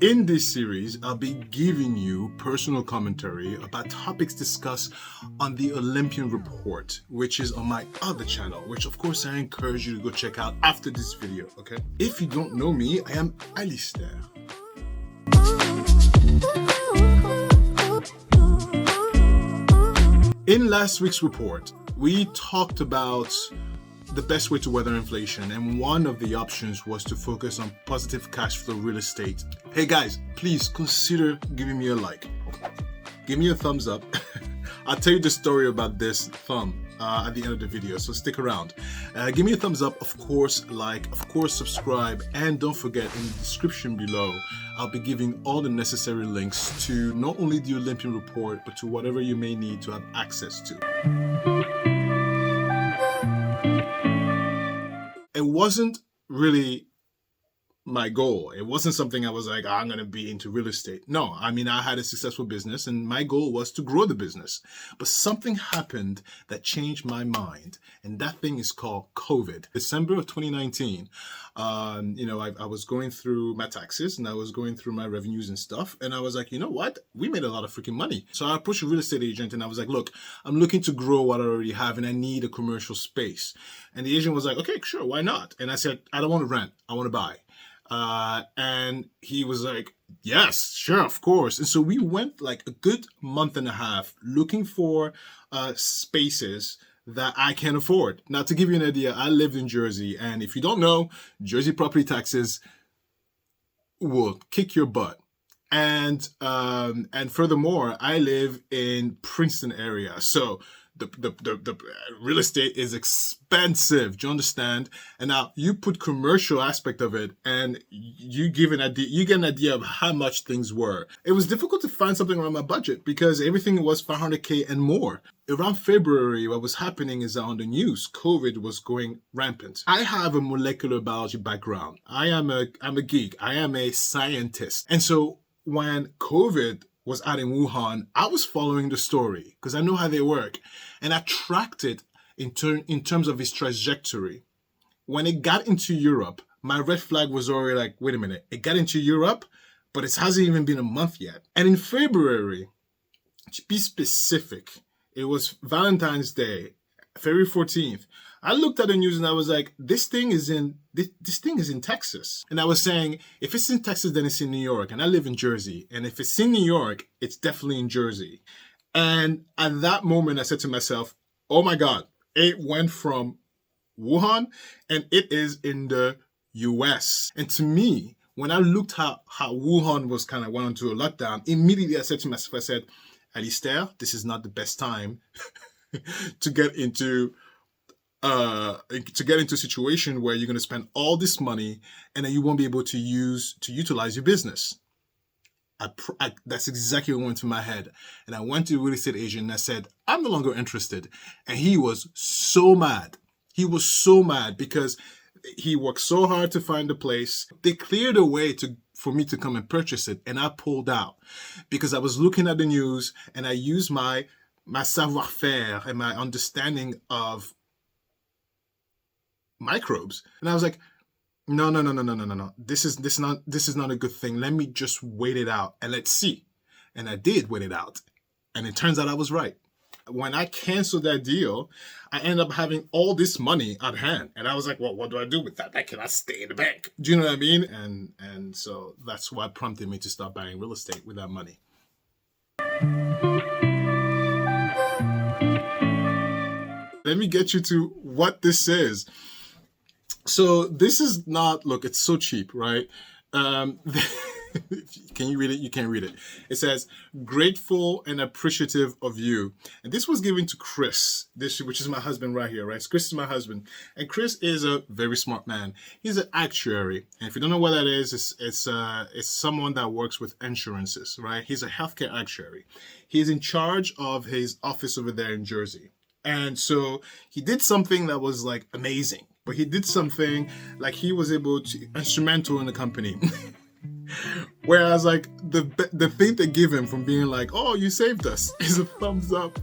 In this series, I'll be giving you personal commentary about topics discussed on the Olympian Report, which is on my other channel, which of course I encourage you to go check out after this video, okay? If you don't know me, I am Alistair. In last week's report, we talked about the best way to weather inflation, and one of the options was to focus on positive cash flow real estate. Hey guys, please consider giving me a like. Give me a thumbs up. I'll tell you the story about this thumb at the end of the video, so stick around. Give me a thumbs up, of course, like, of course, subscribe, and don't forget, in the description below, I'll be giving all the necessary links to not only the Olympian Report, but to whatever you may need to have access to. It wasn't really my goal. It wasn't something I was like, I'm going to be into real estate. No, I mean, I had a successful business and my goal was to grow the business. But something happened that changed my mind. And that thing is called COVID. December of 2019, I was going through my taxes and I was going through my revenues and stuff. And I was like, you know what? We made a lot of freaking money. So I approached a real estate agent and I was like, look, I'm looking to grow what I already have and I need a commercial space. And the agent was like, okay, sure, why not? And I said, I don't want to rent. I want to buy. And he was like, yes, sure, of course. And so we went like a good month and a half looking for spaces that I can afford. Now, to give you an idea, I lived in Jersey, and if you don't know, Jersey property taxes will kick your butt. And furthermore, I live in Princeton area, so the real estate is expensive. Do you understand? And now you put commercial aspect of it and you get an idea of how much things were. It was difficult to find something around my budget because everything was 500K and more. Around February, what was happening is that on the news, COVID was going rampant. I have a molecular biology background. I'm a geek. I am a scientist. And so when COVID was out in Wuhan, I was following the story because I know how they work. And I tracked it in terms of its trajectory. When it got into Europe, my red flag was already like, wait a minute, it got into Europe, but it hasn't even been a month yet. And in February, to be specific, it was Valentine's Day, February 14th. I looked at the news and I was like, this thing is in Texas. And I was saying, if it's in Texas, then it's in New York. And I live in Jersey. And if it's in New York, it's definitely in Jersey. And at that moment, I said to myself, oh my God, it went from Wuhan and it is in the US. And to me, when I looked how Wuhan was kind of went into a lockdown, immediately I said to myself, I said, Alistair, this is not the best time to get into a situation where you're going to spend all this money and then you won't be able to utilize your business. That's exactly what went through my head. And I went to a real estate agent and I said, I'm no longer interested. And he was so mad. He was so mad because he worked so hard to find a place. They cleared a way for me to come and purchase it. And I pulled out because I was looking at the news and I used my savoir-faire and my understanding of microbes. And I was like, no. This is not a good thing. Let me just wait it out and let's see. And I did wait it out. And it turns out I was right. When I canceled that deal, I ended up having all this money at hand. And I was like, well, what do I do with that? I cannot stay in the bank. Do you know what I mean? And so that's what prompted me to start buying real estate with that money. Let me get you to what this is. So this is not, look, it's so cheap, right? Can you read it? You can't read it. It says, grateful and appreciative of you. And this was given to Chris, which is my husband right here, right? So Chris is my husband. And Chris is a very smart man. He's an actuary. And if you don't know what that is, it's someone that works with insurances, right? He's a healthcare actuary. He's in charge of his office over there in Jersey. And so he did something that was like amazing. But he did something like he was able to instrumental in the company. Whereas like the thing they give him from being like, oh, you saved us, is a thumbs up.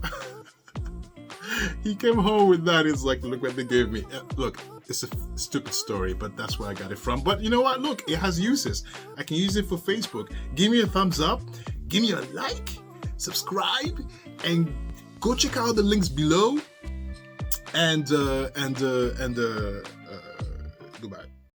He came home with that. It's like, look what they gave me. Look, it's a stupid story, but that's where I got it from. But you know what? Look, it has uses. I can use it for Facebook. Give me a thumbs up, give me a like, subscribe, and go check out the links below. And goodbye.